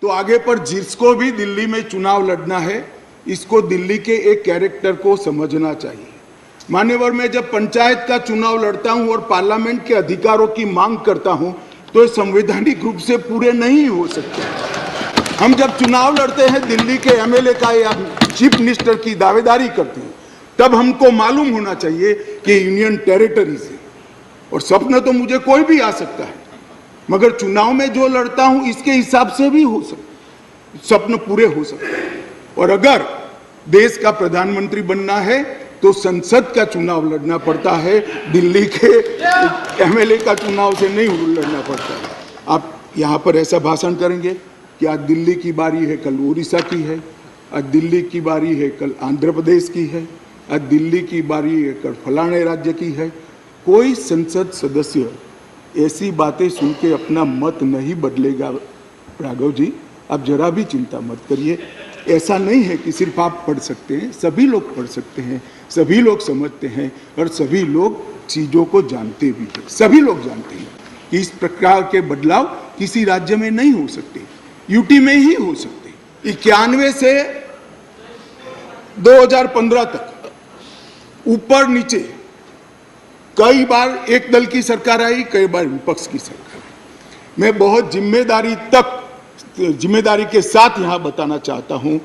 तो आगे पर जिसको भी दिल्ली में चुनाव लड़ना है, इसको दिल्ली के एक कैरेक्टर को समझना चाहिए। मान्यवर, मैं जब पंचायत का चुनाव लड़ता हूं और पार्लियामेंट के अधिकारों की मांग करता हूं, तो संवैधानिक रूप से पूरे नहीं हो सकते। हम जब चुनाव लड़ते हैं दिल्ली के एमएलए का या चीफ मिनिस्टर की दावेदारी करते हैं, तब हमको मालूम होना चाहिए कि यूनियन टेरिटरीज है, और सपना तो मुझे कोई भी आ सकता है, मगर चुनाव में जो लड़ता हूं इसके हिसाब से भी हो सकता, सपने पूरे हो सकते हैं। और अगर देश का प्रधानमंत्री बनना है तो संसद का चुनाव लड़ना पड़ता है, दिल्ली के एमएलए का चुनाव से नहीं लड़ना पड़ता है। आप यहाँ पर ऐसा भाषण करेंगे कि आज दिल्ली की बारी है, कल उड़ीसा की है, आज दिल्ली की बारी है, कल आंध्र प्रदेश की है, आज दिल्ली की बारी है, कल फलाने राज्य की है। कोई संसद सदस्य ऐसी बातें सुन के अपना मत नहीं बदलेगा। राघव जी, आप जरा भी चिंता मत करिए। ऐसा नहीं है कि सिर्फ आप पढ़ सकते हैं, सभी लोग पढ़ सकते हैं, सभी लोग समझते हैं और सभी लोग चीज़ों को जानते भी हैं। सभी लोग जानते हैं कि इस प्रकार के बदलाव किसी राज्य में नहीं हो सकते, यूटी में ही हो सकते। 91 से 2015 तक ऊपर नीचे कई बार एक दल की सरकार आई, कई बार विपक्ष की सरकार आई। मैं बहुत जिम्मेदारी के साथ यहां बताना चाहता हूं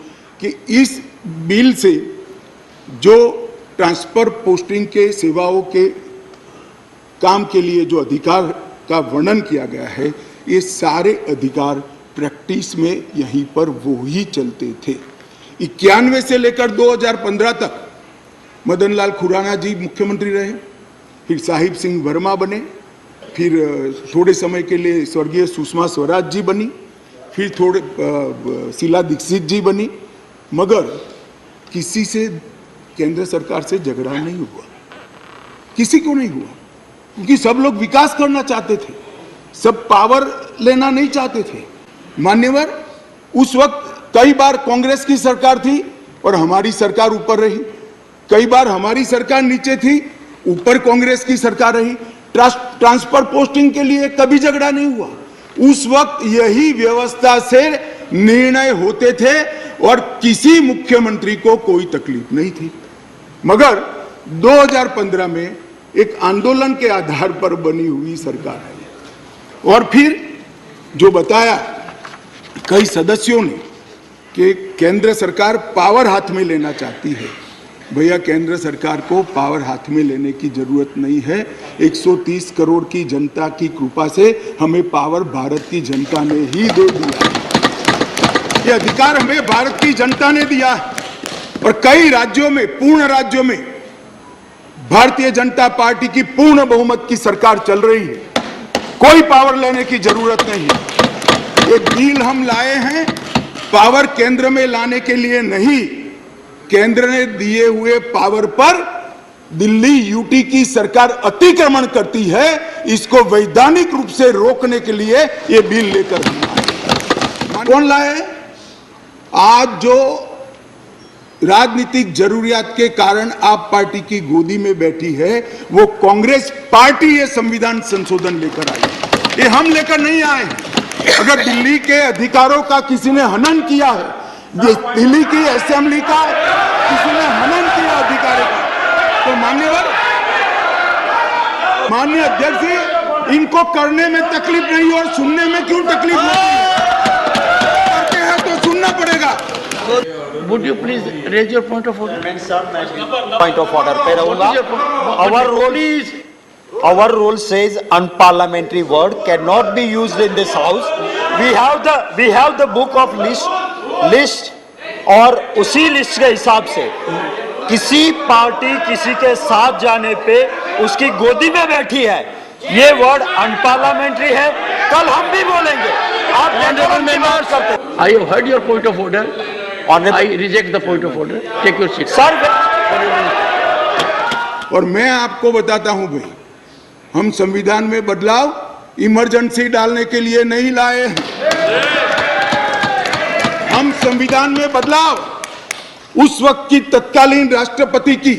कि इस बिल से जो ट्रांसफर पोस्टिंग के सेवाओं के काम के लिए जो अधिकार का वर्णन किया गया है, ये सारे अधिकार प्रैक्टिस में यहीं पर वो ही चलते थे। 91 से लेकर 2015 तक मदन लाल खुराना जी मुख्यमंत्री रहे, फिर साहिब सिंह वर्मा बने, फिर थोड़े समय के लिए स्वर्गीय सुषमा स्वराज जी बनी, फिर थोड़े शीला दीक्षित जी बनी, मगर किसी से केंद्र सरकार से झगड़ा नहीं हुआ, किसी को नहीं हुआ, क्योंकि सब लोग विकास करना चाहते थे, सब पावर लेना नहीं चाहते थे। मान्यवर, उस वक्त कई बार कांग्रेस की सरकार थी और हमारी सरकार ऊपर रही, कई बार हमारी सरकार नीचे थी, ऊपर कांग्रेस की सरकार रही। ट्रांसफर पोस्टिंग के लिए कभी झगड़ा नहीं हुआ। उस वक्त यही व्यवस्था से निर्णय होते थे और किसी मुख्यमंत्री को कोई तकलीफ नहीं थी। मगर 2015 में एक आंदोलन के आधार पर बनी हुई सरकार है, और फिर जो बताया कई सदस्यों ने कि केंद्र सरकार पावर हाथ में लेना चाहती है। भैया, केंद्र सरकार को पावर हाथ में लेने की जरूरत नहीं है। 130 करोड़ की जनता की कृपा से हमें पावर भारत की जनता ने ही दे दिया। ये अधिकार हमें भारत की जनता ने दिया है, और कई राज्यों में, पूर्ण राज्यों में भारतीय जनता पार्टी की पूर्ण बहुमत की सरकार चल रही है। कोई पावर लेने की जरूरत नहीं है। एक बिल हम लाए हैं पावर केंद्र में लाने के लिए नहीं, केंद्र ने दिए हुए पावर पर दिल्ली यूटी की सरकार अतिक्रमण करती है, इसको वैधानिक रूप से रोकने के लिए ये बिल लेकर कौन लाए? आज जो राजनीतिक जरूरियात के कारण आप पार्टी की गोदी में बैठी है, वो कांग्रेस पार्टी ये संविधान संशोधन लेकर आई। ये हम लेकर नहीं आए हैं। अगर दिल्ली के अधिकारों का किसी ने हनन किया है, ये दिल्ली की असेंबली का किसी ने हनन किया अधिकारों का, तो माननीय अध्यक्ष जी, इनको करने में तकलीफ नहीं और सुनने में क्यों तकलीफ होती है? करते हैं तो सुनना पड़ेगा। Would you please raise your point of order? Point of order पे रहूंगा। Our rule says unparliamentary word cannot be used in this house. We have the book of list और उसी लिस्ट के हिसाब से किसी पार्टी किसी के साथ जाने पे उसकी गोदी में बैठी है, ये वर्ड अनपार्लियामेंट्री है। कल हम भी बोलेंगे। आप I have heard your point of order. I reject the point of order. Take your seat. Sir, और मैं आपको बताता हूं भाई, हम संविधान में बदलाव इमरजेंसी डालने के लिए नहीं लाए हैं। हम संविधान में बदलाव उस वक्त की तत्कालीन राष्ट्रपति की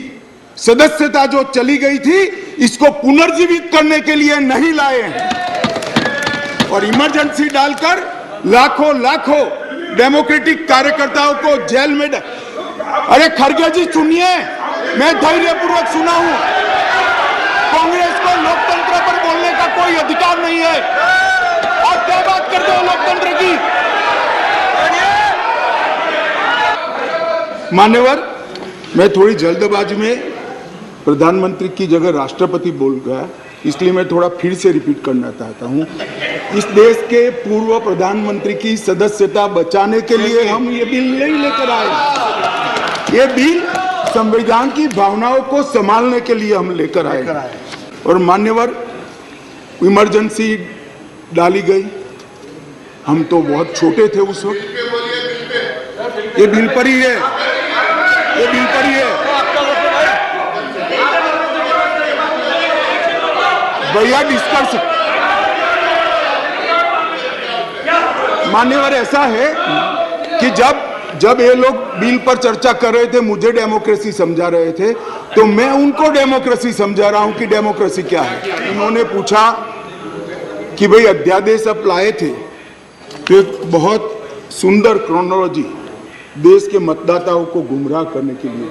सदस्यता जो चली गई थी, इसको पुनर्जीवित करने के लिए नहीं लाए हैं। और इमरजेंसी डालकर लाखों लाखों डेमोक्रेटिक कार्यकर्ताओं को जेल में अरे खड़गे जी सुनिए, मैं धैर्यपूर्वक सुना हूं। कांग्रेस को लोकतंत्र पर बोलने का कोई अधिकार नहीं है। आप क्या बात करते हो लोकतंत्र की? मान्यवर, मैं थोड़ी जल्दबाजी में प्रधानमंत्री की जगह राष्ट्रपति बोल गया, इसलिए मैं थोड़ा फिर से रिपीट करना चाहता हूं। इस देश के पूर्व प्रधानमंत्री की सदस्यता बचाने के लिए हम ये बिल नहीं लेकर आए। ये बिल संविधान की भावनाओं को संभालने के लिए हम लेकर आए। और मान्यवर, इमरजेंसी डाली गई, हम तो बहुत छोटे थे उस वक्त। ये बिल पर ही है, ये बिल पर ही है। भैया डिस्कस, मान्यवर ऐसा है कि जब ये लोग बिल पर चर्चा कर रहे थे, मुझे डेमोक्रेसी समझा रहे थे, तो मैं उनको डेमोक्रेसी समझा रहा हूं कि डेमोक्रेसी क्या है। उन्होंने पूछा कि भाई अध्यादेश आप लाए थे, तो बहुत सुंदर क्रोनोलॉजी देश के मतदाताओं को गुमराह करने के लिए।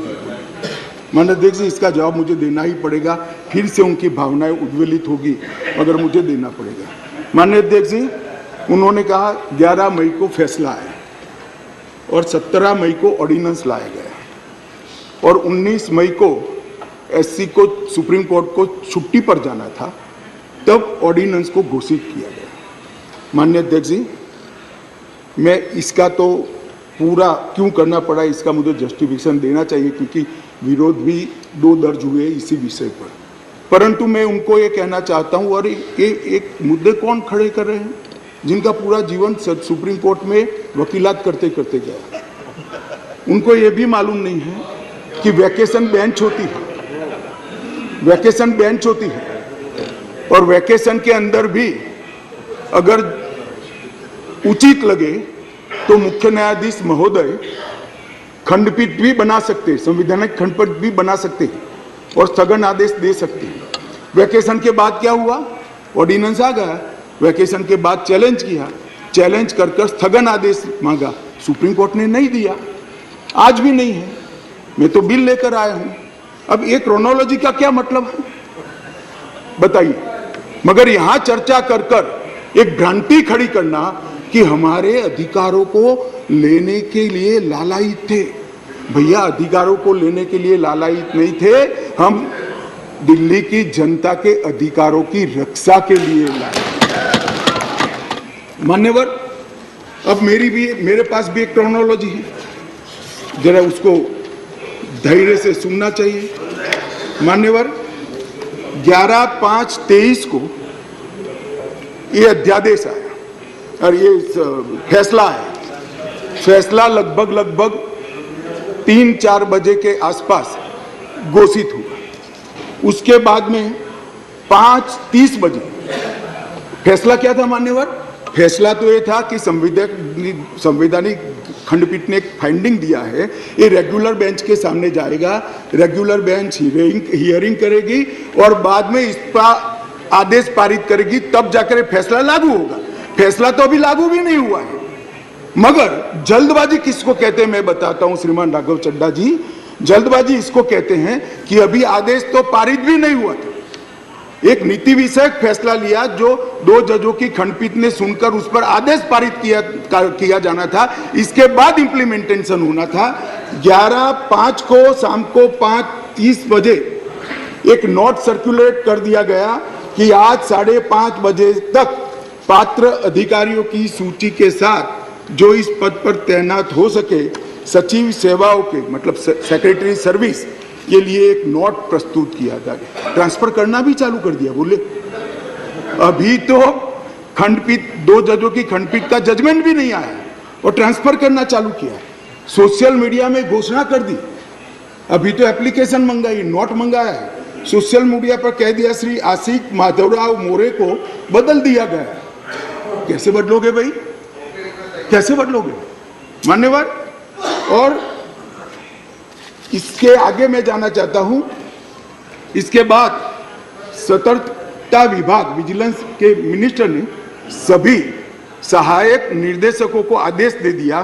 माननीय अध्यक्ष जी, इसका जवाब मुझे देना ही पड़ेगा, फिर से उनकी भावनाएं उद्वेलित होगी मगर मुझे देना पड़ेगा। माननीय अध्यक्ष जी, उन्होंने कहा 11 मई को फैसला है और 17 मई को ऑर्डिनेंस लाया गया और 19 मई को एससी को सुप्रीम कोर्ट को छुट्टी पर जाना था, तब ऑर्डिनेंस को घोषित किया गया। माननीय अध्यक्ष जी, मैं इसका तो पूरा क्यों करना पड़ा इसका मुझे जस्टिफिकेशन देना चाहिए, क्योंकि विरोध भी 2 दर्ज हुए इसी विषय पर। परंतु मैं उनको ये कहना चाहता हूँ, और एक मुद्दे कौन खड़े कर रहे हैं जिनका पूरा जीवन सुप्रीम कोर्ट में वकीलात करते करते गया। उनको ये भी मालूम नहीं है कि वैकेशन बेंच होती है, वैकेशन बेंच होती है, और वैकेशन के अंदर भी अगर उचित लगे तो मुख्य न्यायाधीश महोदय खंडपीठ भी बना सकते हैं, संवैधानिक खंडपीठ भी बना सकते हैं और स्थगन आदेश दे सकते हैं। वैकेशन के बाद क्या हुआ? ऑर्डिनेंस आ गया। वैकेशन के बाद चैलेंज किया, चैलेंज कर स्थगन आदेश मांगा, सुप्रीम कोर्ट ने नहीं दिया, आज भी नहीं है। मैं तो बिल लेकर आया हूं। अब ये क्रोनोलॉजी का क्या मतलब है बताइए? मगर यहां चर्चा कर एक भ्रांति खड़ी करना कि हमारे अधिकारों को लेने के लिए लालायित थे। भैया, अधिकारों को लेने के लिए लालायित नहीं थे, हम दिल्ली की जनता के अधिकारों की रक्षा के लिए लाए। मान्यवर, अब मेरे पास भी एक क्रोनोलॉजी है, जरा उसको धैर्य से सुनना चाहिए। मान्यवर, 11/5/23 को ये अध्यादेश आया और ये फैसला है। फैसला लगभग 3-4 बजे के आसपास घोषित हुआ। उसके बाद में 5:30 बजे फैसला क्या था मान्यवर? फैसला तो ये था कि संवैधानिक खंडपीठ ने एक फाइंडिंग दिया है, ये रेगुलर बेंच के सामने जाएगा, रेगुलर बेंच हियरिंग करेगी और बाद में इसका आदेश पारित करेगी, तब जाकर फैसला लागू होगा। फैसला तो अभी लागू भी नहीं हुआ है। मगर जल्दबाजी किसको कहते हैं मैं बताता हूं श्रीमान राघव चड्ढा जी। जल्दबाजी इसको कहते हैं कि अभी आदेश तो पारित भी नहीं हुआ था, एक नीति विषयक फैसला लिया जो 2 जजों की खंडपीठ ने सुनकर उस पर आदेश पारित किया जाना था, इसके बाद इंप्लीमेंटेशन होना था। 11/5 को शाम को 5:30 बजे एक नोट सर्कुलेट कर दिया गया कि आज 5:30 बजे तक पात्र अधिकारियों की सूची के साथ जो इस पद पर तैनात हो सके, सचिव सेवाओं के मतलब सेक्रेटरी सर्विस के लिए एक नोट प्रस्तुत किया गया। ट्रांसफर करना भी चालू कर दिया। बोले अभी तो खंडपीठ 2 जजों की खंडपीठ का जजमेंट भी नहीं आया और ट्रांसफर करना चालू किया। सोशल मीडिया में घोषणा कर दी, अभी तो एप्लीकेशन मंगाई, नोट मंगाया है, सोशल मीडिया पर कह दिया श्री आशिक माधवराव मोरे को बदल दिया गया। कैसे बदलोगे भाई, कैसे बदलोगे मान्यवर? और इसके आगे मैं जाना चाहता हूं। इसके बाद सतर्कता विभाग विजिलेंस के मिनिस्टर ने सभी सहायक निर्देशकों को आदेश दे दिया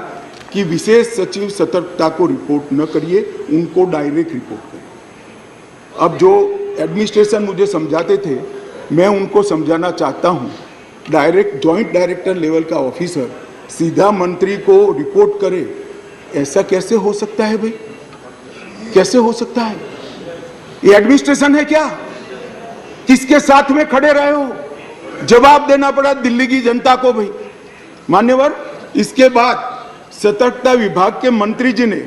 कि विशेष सचिव सतर्कता को रिपोर्ट न करिए, उनको डायरेक्ट रिपोर्ट करिए। अब जो एडमिनिस्ट्रेशन मुझे समझाते थे, मैं उनको समझाना चाहता हूं, डायरेक्ट जॉइंट डायरेक्टर लेवल का ऑफिसर सीधा मंत्री को रिपोर्ट करे, ऐसा कैसे हो सकता है भाई? कैसे हो सकता है? ये एडमिनिस्ट्रेशन है क्या? किसके साथ में खड़े रहे हो? जवाब देना पड़ा दिल्ली की जनता को भाई। मान्यवर, इसके बाद सतर्कता विभाग के मंत्री जी ने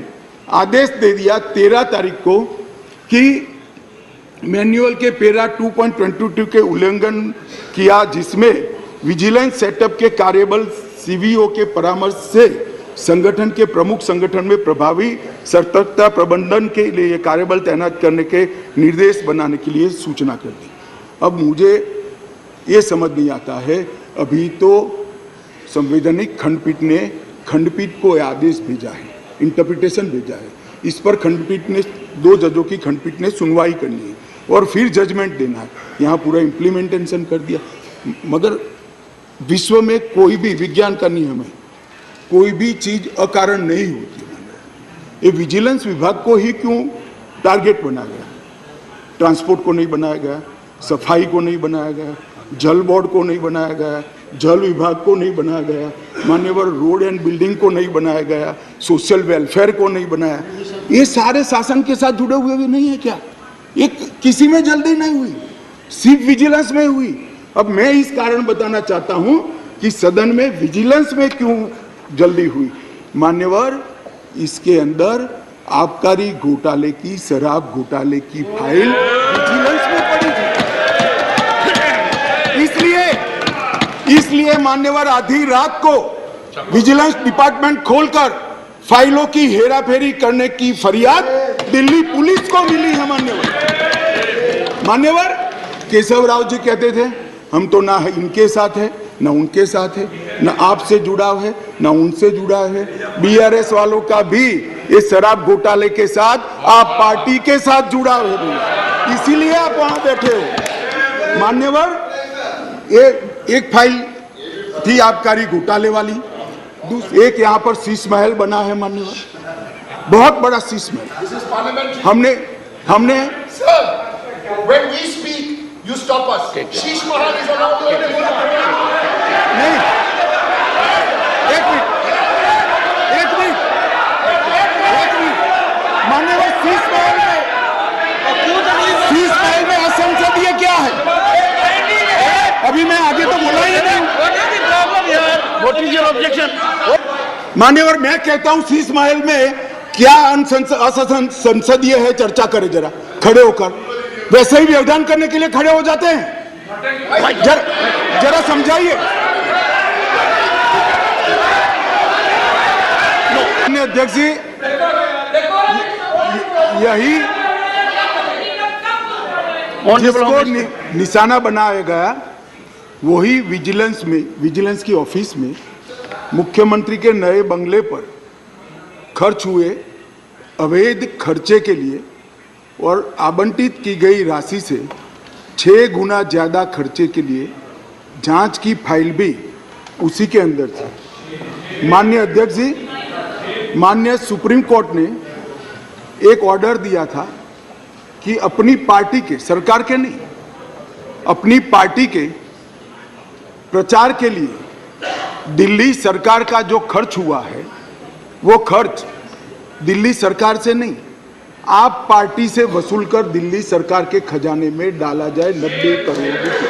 आदेश दे दिया 13 तारीख को कि मैन्युअल के पैरा 2.22 के उल्लंघन किया, जिसमें विजिलेंस सेटअप के कार्यबल सीवीओ के परामर्श से संगठन के प्रमुख संगठन में प्रभावी सतर्कता प्रबंधन के लिए कार्यबल तैनात करने के निर्देश बनाने के लिए सूचना कर दी। अब मुझे ये समझ नहीं आता है, अभी तो संवैधानिक खंडपीठ को आदेश भेजा है, इंटरप्रिटेशन भेजा है, इस पर खंडपीठ ने 2 जजों की खंडपीठ ने सुनवाई करनी है और फिर जजमेंट देना है। यहाँ पूरा इम्प्लीमेंटेशन कर दिया। मगर विश्व में कोई भी, विज्ञान का नियम है, कोई भी चीज अकारण नहीं होती है। ये विजिलेंस विभाग को ही क्यों टारगेट बनाया गया? ट्रांसपोर्ट को नहीं बनाया गया, सफाई को नहीं बनाया गया, जल बोर्ड को नहीं बनाया गया, जल विभाग को नहीं बनाया गया, मान्यवर रोड एंड बिल्डिंग को नहीं बनाया गया, सोशल वेलफेयर को नहीं बनाया। ये सारे शासन के साथ जुड़े हुए भी नहीं है क्या? ये किसी में जल्दी नहीं हुई, सिर्फ विजिलेंस में हुई। अब मैं इस कारण बताना चाहता हूं कि सदन में विजिलेंस में क्यों जल्दी हुई। मान्यवर, इसके अंदर आबकारी घोटाले की, शराब घोटाले की फाइल विजिलेंस में पड़ी थी। इसलिए मान्यवर आधी रात को विजिलेंस डिपार्टमेंट खोलकर फाइलों की हेराफेरी करने की फरियाद दिल्ली पुलिस को मिली है। मान्यवर केशव राव जी कहते थे, हम तो ना इनके साथ है, ना उनके साथ है, ना आपसे जुड़ाव है, ना उनसे जुड़ा है। बीआरएस वालों का भी ये शराब घोटाले के साथ आप पार्टी के साथ जुड़ाव है, इसीलिए आप वहां बैठे हो। मान्यवर, एक फाइल थी आबकारी घोटाले वाली, एक यहाँ पर शीश महल बना है मान्यवर, बहुत बड़ा शीश महल। हमने When we speak, you stop us. Sheesh Mahal is allowed to नहीं, एक मिनट, मान्यवर, शीश महल में असंसदीय क्या है? अभी मैं आगे तो बोला ही नहीं। What is your objection? मान्यवर, मैं कहता हूं शीश महल में क्या असंसदीय है, चर्चा करें जरा खड़े होकर। वैसे ही व्यवधान करने के लिए खड़े हो जाते हैं, जरा समझाइए। अध्यक्ष जी, यही जिसको निशाना बनाया गया, वही विजिलेंस की ऑफिस में मुख्यमंत्री के नए बंगले पर खर्च हुए अवैध खर्चे के लिए और आवंटित की गई राशि से 6 गुना ज्यादा खर्चे के लिए जांच की फाइल भी उसी के अंदर थी। माननीय अध्यक्ष जी, माननीय सुप्रीम कोर्ट ने एक ऑर्डर दिया था कि अपनी पार्टी के, सरकार के नहीं, अपनी पार्टी के प्रचार के लिए दिल्ली सरकार का जो खर्च हुआ है, वो खर्च दिल्ली सरकार से नहीं, आप पार्टी से वसूल कर दिल्ली सरकार के खजाने में डाला जाए 90 करोड़ रुपए।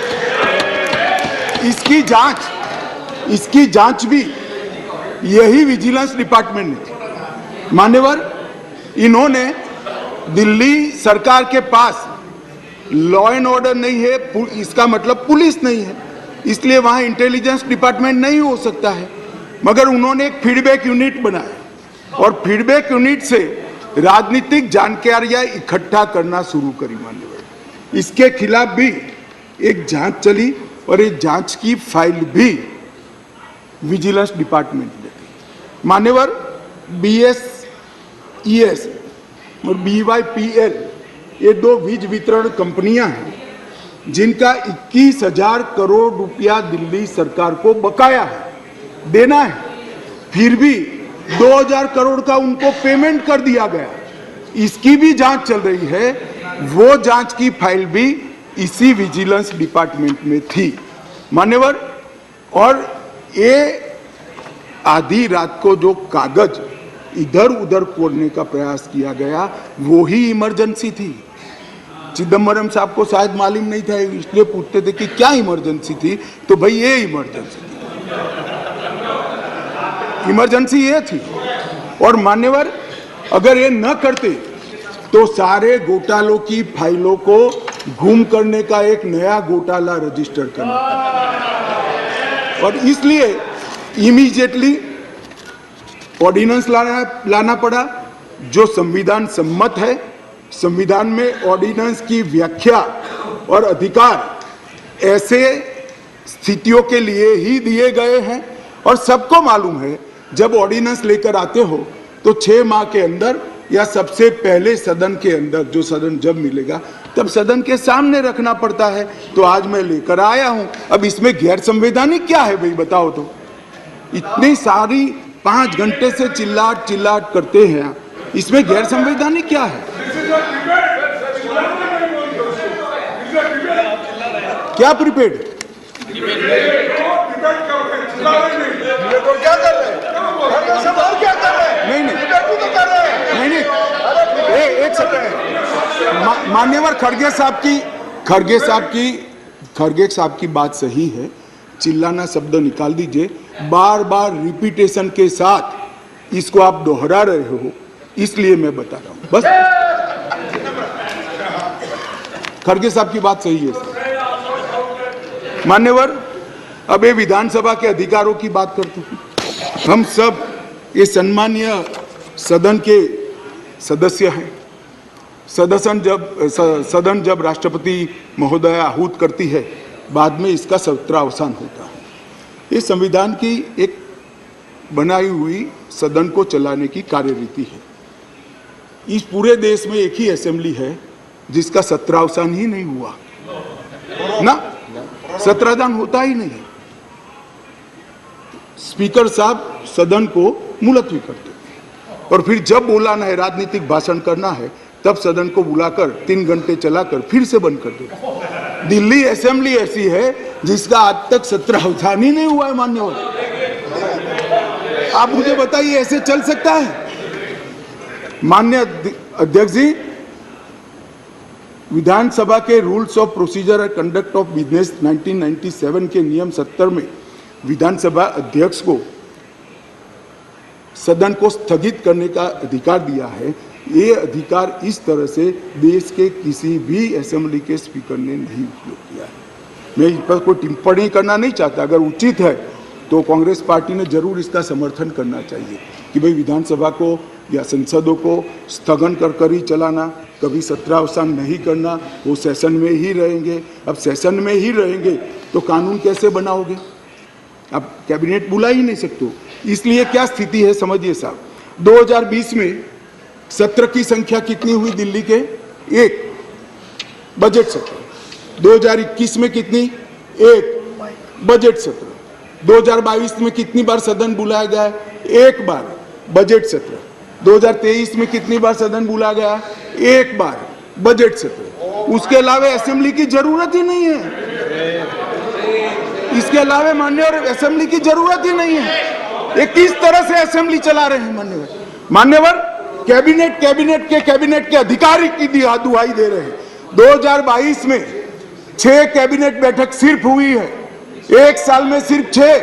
इसकी जांच भी यही विजिलेंस डिपार्टमेंट ने की। मान्यवर, इन्होंने दिल्ली सरकार के पास लॉ एंड ऑर्डर नहीं है, इसका मतलब पुलिस नहीं है, इसलिए वहां इंटेलिजेंस डिपार्टमेंट नहीं हो सकता है, मगर उन्होंने एक फीडबैक यूनिट बनाया और फीडबैक यूनिट से राजनीतिक जानकारियां इकट्ठा करना शुरू करी। मान्यवर, इसके खिलाफ भी एक जांच चली और एक जांच की फाइल भी विजिलेंस डिपार्टमेंट ने दी। मान्यवर, BSES और BYPL ये 2 वीज वितरण कंपनियां हैं जिनका 21,000 करोड़ रुपया दिल्ली सरकार को बकाया है। देना है, फिर भी 2000 करोड़ का उनको पेमेंट कर दिया गया। इसकी भी जांच चल रही है। वो जांच की फाइल भी इसी विजिलेंस डिपार्टमेंट में थी मान्यवर। और ये आधी रात को जो कागज इधर उधर कोड़ने का प्रयास किया गया वो ही इमरजेंसी थी। चिदम्बरम साहब को शायद मालूम नहीं था, इसलिए पूछते थे कि क्या इमरजेंसी थी, तो भाई ये इमरजेंसी थी, इमरजेंसी ये थी। और मान्यवर अगर ये न करते तो सारे घोटालों की फाइलों को गुम करने का एक नया घोटाला रजिस्टर करना और इसलिए इमीडिएटली ऑर्डिनेंस लाना पड़ा जो संविधान सम्मत है। संविधान में ऑर्डिनेंस की व्याख्या और अधिकार ऐसे स्थितियों के लिए ही दिए गए हैं और सबको मालूम है जब ऑर्डिनेंस लेकर आते हो तो 6 माह के अंदर या सबसे पहले सदन के अंदर, जो सदन जब मिलेगा तब सदन के सामने रखना पड़ता है। तो आज मैं लेकर आया हूं। अब इसमें गैर संवैधानिक क्या है भाई बताओ तो? इतनी सारी 5 घंटे से चिल्लाट करते हैं, इसमें गैर संवैधानिक क्या है? क्या प्रीपेड? नहीं, एक सेकंड। मान्यवर खड़गे साहब की बात सही है, चिल्लाना शब्द निकाल दीजिए। बार बार रिपीटेशन के साथ इसको आप दोहरा रहे हो, इसलिए मैं बता रहा हूं बस। खड़गे साहब की बात सही है मान्यवर। अब ये विधानसभा के अधिकारों की बात करते हैं। हम सब ये सम्मानीय सदन के सदस्य हैं। सदन जब राष्ट्रपति महोदया आहूत करती है, बाद में इसका सत्रावसान होता है। ये संविधान की एक बनाई हुई सदन को चलाने की कार्यरीति है। इस पूरे देश में एक ही असेंबली है जिसका सत्रावसान ही नहीं हुआ ना, सत्रावसान होता ही नहीं। स्पीकर साहब सदन को मुलतवी करते और फिर जब बुलाना है, राजनीतिक भाषण करना है, तब सदन को बुलाकर 3 घंटे चलाकर फिर से बंद कर देते। दिल्ली असेंबली ऐसी है जिसका आज तक सत्रावसान ही नहीं हुआ है मान्यवर। आप मुझे बताइए ऐसे चल सकता है? माननीय अध्यक्ष जी, विधानसभा के rules of procedure and conduct of business 1997 के नियम 70 में विधानसभा अध्यक्ष को सदन को स्थगित करने का अधिकार दिया है। ये अधिकार इस तरह से देश के किसी भी असेंबली के स्पीकर ने नहीं उपयोग किया है। मैं इस पर कोई टिप्पणी करना नहीं चाहता। अगर उचित है तो कांग्रेस पार्टी ने जरूर इसका समर्थन करना चाहिए कि भाई विधानसभा को या संसदों को स्थगन कर ही चलाना, कभी सत्रावसान नहीं करना, वो सेशन में ही रहेंगे। अब सेशन में ही रहेंगे तो कानून कैसे बनाओगे? अब कैबिनेट बुला ही नहीं सकते। इसलिए क्या स्थिति है समझिए साहब। 2020 में सत्र की संख्या कितनी हुई दिल्ली के? 1 बजट सत्र। 2021 में कितनी? 1 बजट सत्र। 2022 में कितनी बार सदन बुलाया गया? 1 बार बजट सत्र। 2023 में कितनी बार सदन बुलाया गया? 1 बार बजट सत्र। उसके अलावा असेंबली की जरूरत ही नहीं है। इसके अलावा मान्यवर असेंबली की जरूरत ही नहीं है। ये किस तरह से असेंबली चला रहे हैं मान्यवर? कैबिनेट के अधिकारी की दुहाई दे रहे हैं। 2022 में 6 कैबिनेट बैठक सिर्फ हुई है, 1 साल में सिर्फ 6।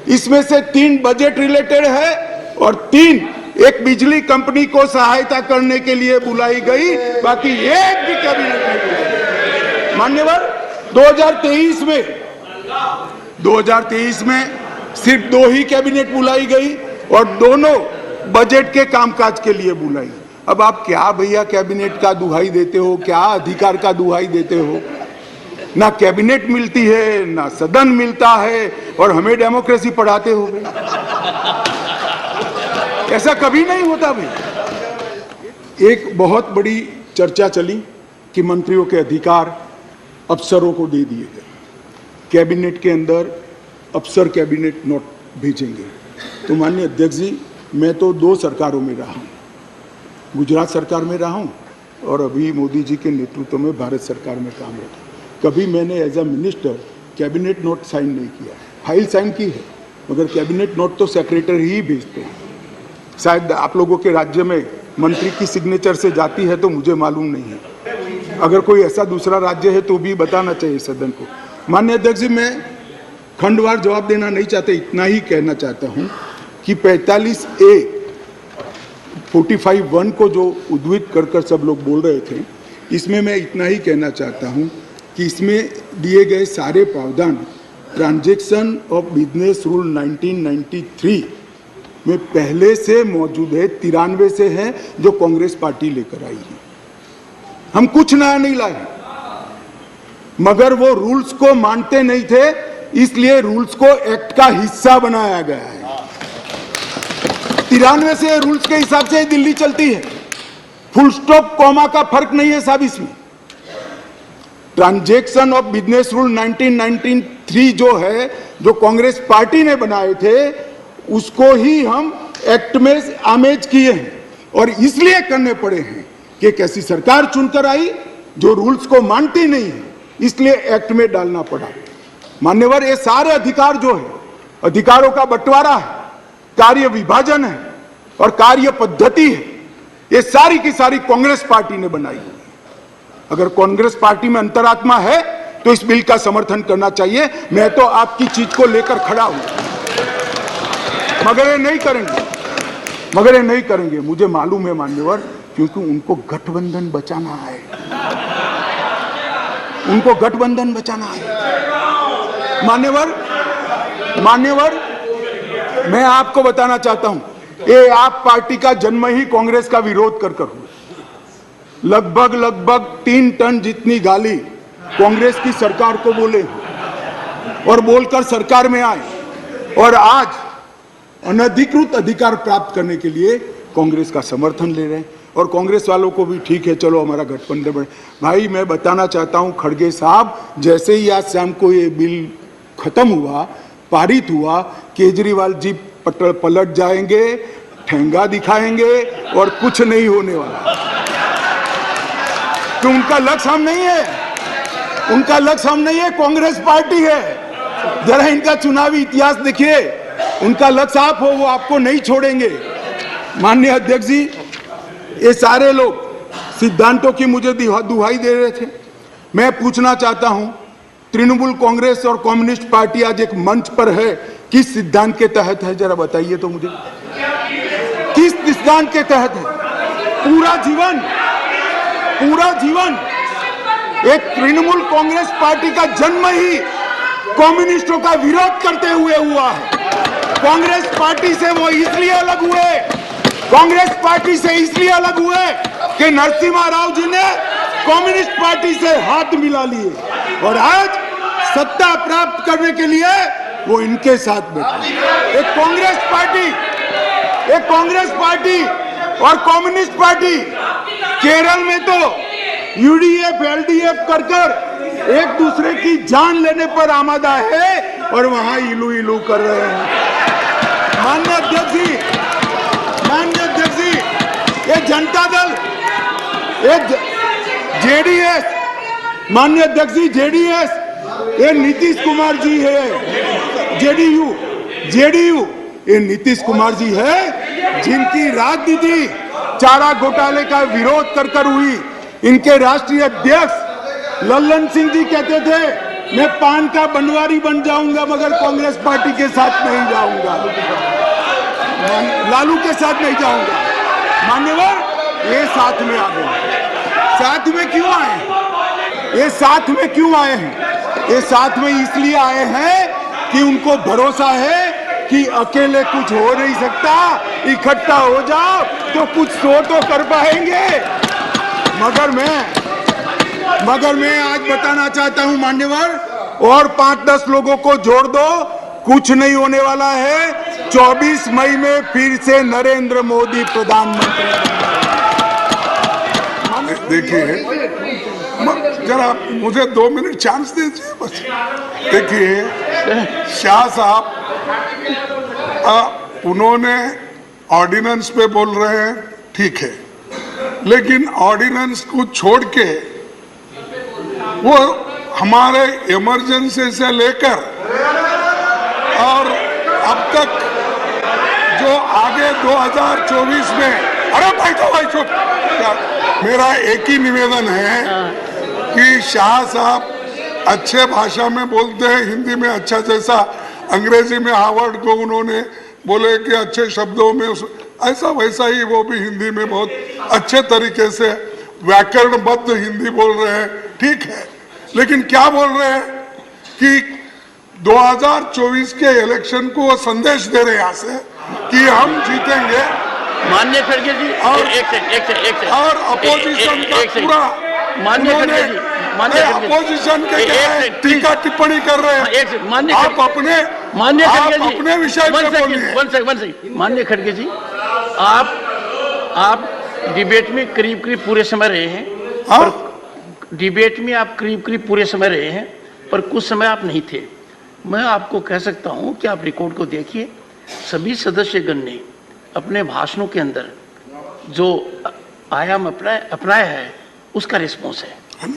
इसमें से 3 बजट रिलेटेड है और 3 एक बिजली कंपनी को सहायता करने के लिए बुलाई गई, बाकी एक भी कैबिनेट नहीं बुलाई मान्यवर। 2023 में सिर्फ 2 ही कैबिनेट बुलाई गई और दोनों बजट के कामकाज के लिए बुलाई। अब आप क्या भैया कैबिनेट का दुहाई देते हो, क्या अधिकार का दुहाई देते हो? ना कैबिनेट मिलती है, ना सदन मिलता है और हमें डेमोक्रेसी पढ़ाते हो। ऐसा कभी नहीं होता भाई। एक बहुत बड़ी चर्चा चली कि मंत्रियों के अधिकार अफसरों को दे दिए गए। कैबिनेट के अंदर अफसर कैबिनेट भेजेंगे। तो माननीय अध्यक्ष जी, मैं तो 2 सरकारों में रहा हूँ, गुजरात सरकार में रहा हूँ और अभी मोदी जी के नेतृत्व में भारत सरकार में काम रखा। कभी मैंने as a minister cabinet note sign नहीं किया, फाइल साइन की है, मगर कैबिनेट नोट तो सेक्रेटरी ही भेजते हैं। शायद आप लोगों के राज्य में मंत्री की सिग्नेचर से जाती है तो मुझे मालूम नहीं है। अगर कोई ऐसा दूसरा राज्य है तो भी बताना चाहिए सदन को। माननीय अध्यक्ष जी, मैं खंडवार जवाब देना नहीं चाहता, इतना ही कहना चाहता हूं कि 45A 45(1) को जो उद्धृत कर सब लोग बोल रहे थे, इसमें मैं इतना ही कहना चाहता हूं कि इसमें दिए गए सारे प्रावधान ट्रांजैक्शन ऑफ बिजनेस रूल 1993 में पहले से मौजूद है, 93 से है, जो कांग्रेस पार्टी लेकर आई है। हम कुछ नया नहीं लाए, मगर वो रूल्स को मानते नहीं थे, इसलिए रूल्स को एक्ट का हिस्सा बनाया गया है। 93 से रूल्स के हिसाब से दिल्ली चलती है, फुल स्टॉप कॉमा का फर्क नहीं है साहब इसमें। ट्रांजैक्शन ऑफ बिजनेस रूल 1993 जो है, जो कांग्रेस पार्टी ने बनाए थे, उसको ही हम एक्ट में आमेज किए हैं और इसलिए करने पड़े हैं कि एक ऐसी सरकार चुनकर आई जो रूल्स को मानती नहीं है, इसलिए एक्ट में डालना पड़ा। मान्यवर, ये सारे अधिकार जो है, अधिकारों का बंटवारा है, कार्य विभाजन है और कार्य पद्धति है, ये सारी की सारी कांग्रेस पार्टी ने बनाई है। अगर कांग्रेस पार्टी में अंतरात्मा है तो इस बिल का समर्थन करना चाहिए। मैं तो आपकी चीज को लेकर खड़ा हूं, मगर ये नहीं करेंगे, मुझे मालूम है मान्यवर, क्योंकि उनको गठबंधन बचाना है, मान्यवर, मैं आपको बताना चाहता हूं, ये आप पार्टी का जन्म ही कांग्रेस का विरोध कर हुआ। लगभग 3 टन जितनी गाली कांग्रेस की सरकार को बोले और बोलकर सरकार में आए, और आज अनधिकृत अधिकार प्राप्त करने के लिए कांग्रेस का समर्थन ले रहे हैं। और कांग्रेस वालों को भी ठीक है, चलो हमारा गठबंधन बढ़े। भाई, मैं बताना चाहता हूं खड़गे साहब, जैसे ही आज शाम को ये बिल खत्म हुआ, पारित हुआ, केजरीवाल जी पलट जाएंगे, ठेंगा दिखाएंगे और कुछ नहीं होने वाला। तो उनका लक्ष्य हम नहीं है, कांग्रेस पार्टी है। जरा इनका चुनावी इतिहास देखिए, उनका लक्ष्य आप हो, वो आपको नहीं छोड़ेंगे। माननीय अध्यक्ष जी, ये सारे लोग सिद्धांतों की मुझे दुहाई दे रहे थे। मैं पूछना चाहता हूं, तृणमूल कांग्रेस और कम्युनिस्ट पार्टी आज एक मंच पर है, किस सिद्धांत के तहत है? जरा बताइए तो मुझे, किस सिद्धांत के तहत है? पूरा जीवन एक तृणमूल कांग्रेस पार्टी का जन्म ही कम्युनिस्टों का विरोध करते हुए हुआ है। कांग्रेस पार्टी से वो इसलिए अलग हुए कि नरसिम्हा राव जी ने कम्युनिस्ट पार्टी से हाथ मिला लिए और आज सत्ता प्राप्त करने के लिए वो इनके साथ बैठे। एक कांग्रेस पार्टी और कम्युनिस्ट पार्टी केरल में तो यूडीएफ एलडीएफ कर एक दूसरे की जान लेने पर आमादा है और वहां इलू कर रहे हैं। माननीय अध्यक्ष जी, ये जनता दल, ये जेडीएस, माननीय अध्यक्ष जी, जेडीएस, ये नीतीश कुमार जी है। जेडीयू ये नीतीश कुमार जी है, जिनकी राजनीति चारा घोटाले का विरोध कर हुई। इनके राष्ट्रीय अध्यक्ष लल्लन सिंह जी कहते थे, मैं पान का बनवारी बन जाऊंगा मगर कांग्रेस पार्टी के साथ नहीं जाऊंगा, लालू के साथ नहीं जाऊंगा। मान्यवर, ये साथ में आ गए। साथ में क्यों आए हैं? ये साथ में इसलिए आए हैं कि उनको भरोसा है कि अकेले कुछ हो नहीं सकता, इकट्ठा हो जाओ तो कुछ तो कर पाएंगे। मगर मैं आज बताना चाहता हूं मान्यवर, और 5-10 लोगों को जोड़ दो, कुछ नहीं होने वाला है। 24 मई में फिर से नरेंद्र मोदी प्रधानमंत्री। देखिए, जरा मुझे 2 मिनट चांस दीजिए बस। देखिए, शाह साहब उन्होंने ऑर्डिनेंस पे बोल रहे हैं, ठीक है, लेकिन ऑर्डिनेंस को छोड़ के वो हमारे इमरजेंसी से लेकर और अब तक जो आगे 2024 में, अरे बैठो भाई चुप, मेरा एक ही निवेदन है कि शाह साहब अच्छे भाषा में बोलते हैं, हिंदी में अच्छा, जैसा अंग्रेजी में हार्वर्ड को उन्होंने बोले कि अच्छे शब्दों में ऐसा वैसा ही वो भी हिंदी में बहुत अच्छे तरीके से व्याकरणबद्ध हिंदी बोल रहे हैं, ठीक है। लेकिन क्या बोल रहे हैं कि 2024 के इलेक्शन को वो संदेश दे रहे हैं यहाँ से कि हम जीतेंगे। माननीय खड़गे जी, और एक सेकंड और अपोजिशन का पूरा माननीय खड़गे जी, अपोजिशन के क्या टीका टिप्पणी कर रहे हैं। आप अपने विषय पे बोलिए। माननीय खड़गे जी, आप डिबेट में करीब पूरे समय रहे हैं, पर डिबेट में आप करीब पूरे समय रहे हैं, पर कुछ समय आप नहीं थे। मैं आपको कह सकता हूं कि आप रिकॉर्ड को देखिए, सभी सदस्यगण ने अपने भाषणों के अंदर जो आयाम अपनाया है उसका रिस्पॉन्स है।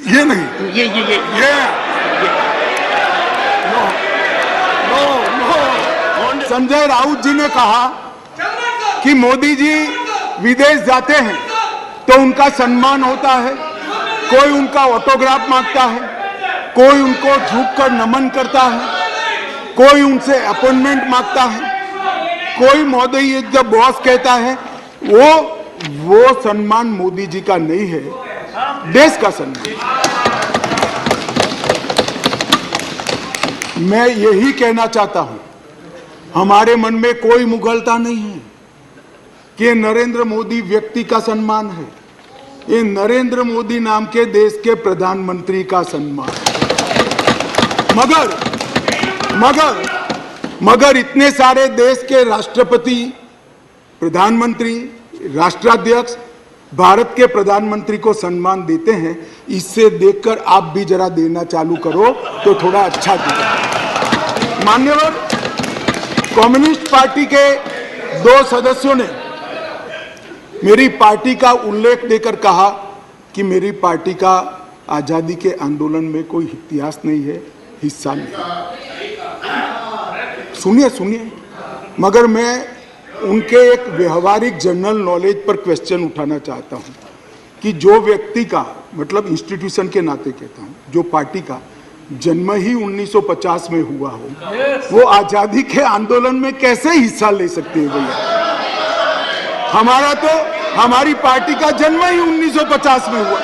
ये नहीं, ये संजय राउत जी ने कहा कि मोदी जी विदेश जाते हैं तो उनका सम्मान होता है, कोई उनका ऑटोग्राफ मांगता है, कोई उनको झुककर नमन करता है, कोई उनसे अपॉइंटमेंट मांगता है, कोई मोदी जब बॉस कहता है, वो सम्मान मोदी जी का नहीं है, देश का सम्मान। मैं यही कहना चाहता हूं, हमारे मन में कोई मुगलता नहीं है कि नरेंद्र मोदी व्यक्ति का सम्मान है, ये नरेंद्र मोदी नाम के देश के प्रधानमंत्री का सम्मान। मगर इतने सारे देश के राष्ट्रपति, प्रधानमंत्री, राष्ट्राध्यक्ष भारत के प्रधानमंत्री को सम्मान देते हैं, इससे देखकर आप भी जरा देना चालू करो तो थोड़ा अच्छा दिखेगा। मान्यवर, कम्युनिस्ट पार्टी के 2 सदस्यों ने मेरी पार्टी का उल्लेख देकर कहा कि मेरी पार्टी का आजादी के आंदोलन में कोई इतिहास नहीं है, हिस्सा नहीं। सुनिए, मगर मैं उनके एक व्यवहारिक जनरल नॉलेज पर क्वेश्चन उठाना चाहता हूं कि जो व्यक्ति का, मतलब इंस्टीट्यूशन के नाते कहता हूं, जो पार्टी का जन्म ही 1950 में हुआ हो, वो आजादी के आंदोलन में कैसे हिस्सा ले सकते हैं भैया? हमारी पार्टी का जन्म ही 1950 में हुआ,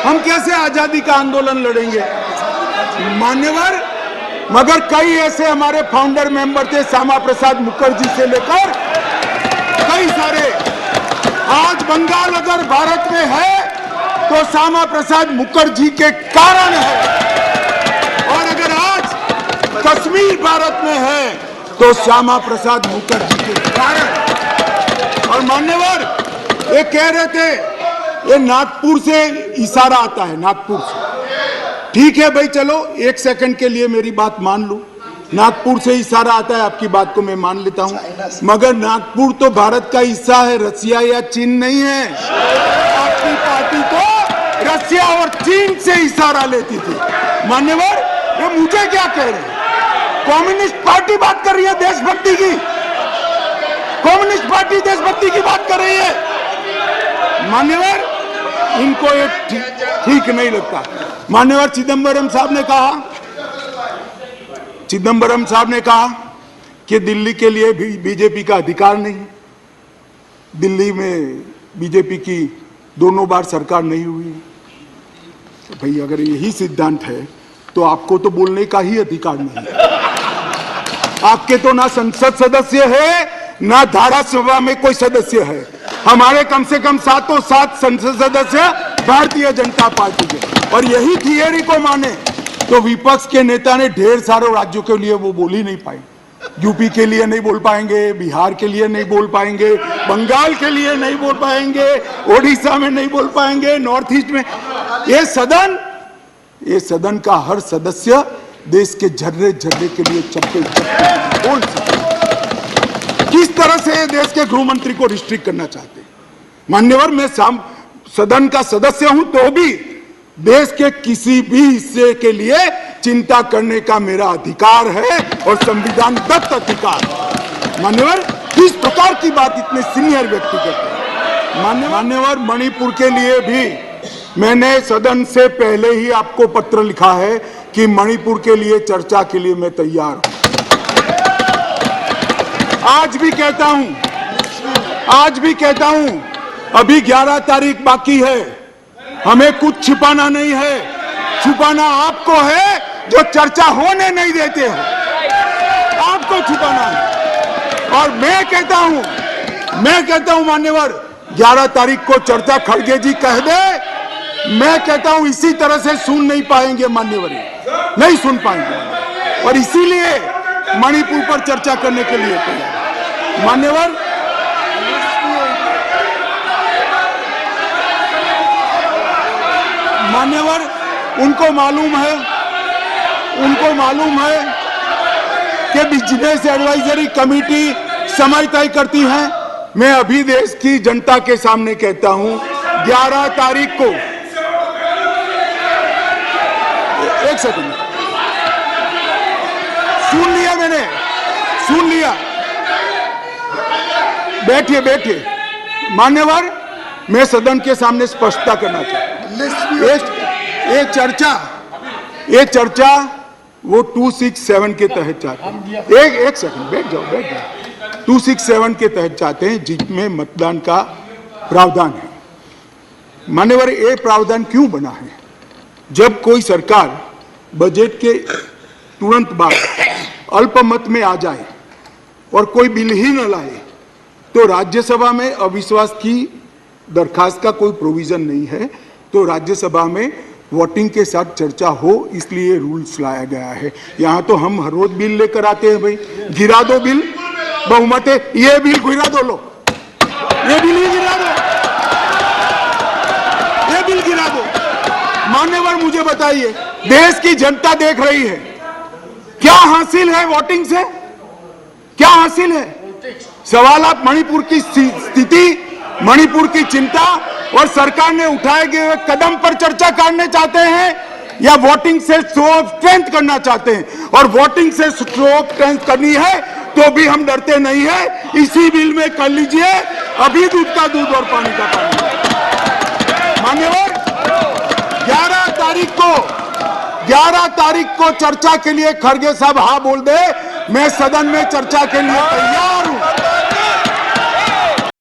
हम कैसे आजादी का आंदोलन लड़ेंगे? मान्यवर, मगर कई ऐसे हमारे फाउंडर मेंबर थे, श्यामा प्रसाद मुखर्जी से लेकर कई सारे। आज बंगाल अगर भारत में है तो श्यामा प्रसाद मुखर्जी के कारण है, और अगर आज कश्मीर भारत में है तो श्यामा प्रसाद मुखर्जी के कारण। और मान्यवर, ये कह रहे थे ये नागपुर से इशारा आता है, नागपुर से। ठीक है भाई, चलो 1 सेकंड के लिए मेरी बात मान लो, नागपुर से इशारा आता है, आपकी बात को मैं मान लेता हूं, मगर नागपुर तो भारत का हिस्सा है, रसिया या चीन नहीं है। आपकी पार्टी तो रसिया और चीन से इशारा लेती थी। मान्यवर, ये मुझे क्या कह रहे हैं? कम्युनिस्ट पार्टी बात कर रही है देशभक्ति की, कम्युनिस्ट पार्टी देशभक्ति की बात कर रही है। मान्यवर, इनको ये ठीक नहीं लगता। मान्यवर चिदंबरम साहब ने कहा कि दिल्ली के लिए भी बीजेपी का अधिकार नहीं, दिल्ली में बीजेपी की 2 बार सरकार नहीं हुई। तो भाई अगर यही सिद्धांत है तो आपको तो बोलने का ही अधिकार नहीं है। आपके तो ना संसद सदस्य है, ना धारासभा में कोई सदस्य है। हमारे कम से कम 7 संसद सदस्य भारतीय जनता पार्टी के, और यही थियरी को माने तो विपक्ष के नेता ने ढेर सारे राज्यों के लिए वो बोल ही नहीं पाए। यूपी के लिए नहीं बोल पाएंगे, बिहार के लिए नहीं बोल पाएंगे, बंगाल के लिए नहीं बोल पाएंगे, ओडिशा में नहीं बोल पाएंगे, नॉर्थ ईस्ट में। ये सदन का हर सदस्य देश के झर्रे झर्रे के लिए चप्पे बोल सकते। किस तरह से देश के गृह मंत्री को रिस्ट्रिक्ट करना चाहते हैं। मान्यवर, मैं सदन का सदस्य हूं तो भी देश के किसी भी हिस्से के लिए चिंता करने का मेरा अधिकार है और संविधान दत्त अधिकार है। मान्यवर, किस प्रकार की बात इतने सीनियर व्यक्ति करते हैं। मान्यवर, मणिपुर के लिए भी मैंने सदन से पहले ही आपको पत्र लिखा है कि मणिपुर के लिए चर्चा के लिए मैं तैयार हूं। आज भी कहता हूं, अभी 11 तारीख बाकी है, हमें कुछ छिपाना नहीं है, छुपाना आपको है जो चर्चा होने नहीं देते हैं, आपको छुपाना है। और मैं कहता हूं मान्यवर, 11 तारीख को चर्चा खड़गे जी कह दे, मैं कहता हूं इसी तरह से सुन नहीं पाएंगे मान्यवर, नहीं सुन पाएंगे, और इसीलिए मणिपुर पर चर्चा करने के लिए तैयार। मान्यवर, उनको मालूम है कि बिजनेस एडवाइजरी कमेटी समय तय करती है। मैं अभी देश की जनता के सामने कहता हूं, 11 तारीख को, एक सेकंड, सुन लिया, बैठिए। मान्यवर, मैं सदन के सामने स्पष्टता करना चाहता हूं, ये चर्चा वो 267 के तहत चाहते हैं। एक सेकंड, बैठ जाओ। 267 के तहत चाहते हैं, जिसमें मतदान का प्रावधान है। मान्यवर, ये प्रावधान क्यों बना है? जब कोई सरकार बजट के तुरंत बाद अल्पमत में आ जाए और कोई बिल ही न लाए, तो राज्यसभा में अविश्वास की दरखास्त का कोई प्रोविजन नहीं है, तो राज्यसभा में वोटिंग के साथ चर्चा हो, इसलिए रूल्स लाया गया है। यहाँ तो हम हर रोज बिल लेकर आते हैं, भाई गिरा दो बिल, बहुमत है, ये बिल गिरा दो, लो ये बिल ही गिरा दो, ये बिल गिरा दो। मान्यवर, मुझे बताइए, देश की जनता देख रही है, क्या हासिल है वोटिंग से, क्या हासिल है? सवाल आप मणिपुर की स्थिति, मणिपुर की चिंता और सरकार ने उठाए गए कदम पर चर्चा करने चाहते हैं, या वोटिंग से शो ऑफ स्ट्रेंथ करना चाहते हैं? और वोटिंग से शो ऑफ स्ट्रेंथ करनी है तो भी हम डरते नहीं है, इसी बिल में कर लीजिए, अभी दूध का दूध और पानी का पानी। मान्यवर, 11 तारीख को चर्चा के लिए खड़गे साहब हाँ बोल दे, मैं सदन में चर्चा के लिए तैयार।